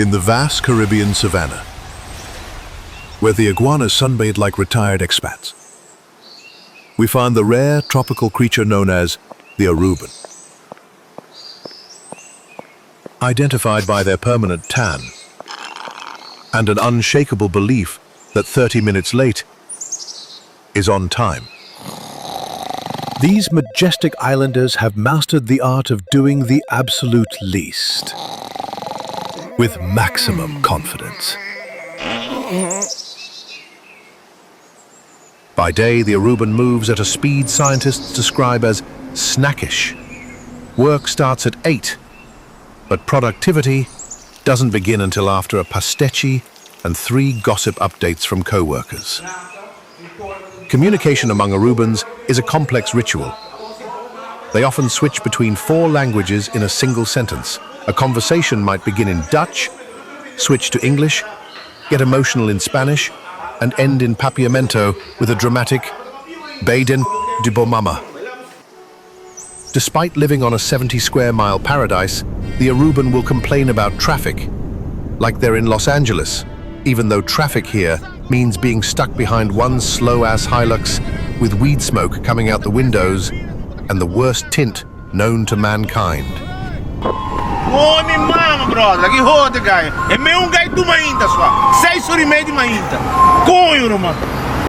In the vast Caribbean savannah, where the iguanas sunbathe like retired expats, we find the rare tropical creature known as the Aruban. Identified by their permanent tan and an unshakable belief that 30 minutes late is on time. These majestic islanders have mastered the art of doing the absolute least with maximum confidence. By day, the Aruban moves at a speed scientists describe as snackish. Work starts at 8, but productivity doesn't begin until after a pastecchi and 3 gossip updates from co-workers. Communication among Arubans is a complex ritual. They often switch between 4 languages in a single sentence. A conversation might begin in Dutch, switch to English, get emotional in Spanish, and end in papiamento with a dramatic "Baden de Bomama." Despite living on a 70-square-mile paradise, the Aruban will complain about traffic, like they're in Los Angeles, even though traffic here means being stuck behind one slow-ass Hilux with weed smoke coming out the windows and the worst tint known to mankind. Ô, me mama, brother, que roda, gaio. É meio gaio de uma ainda só. 6 horas e meia de uma ainda. Conho, mano.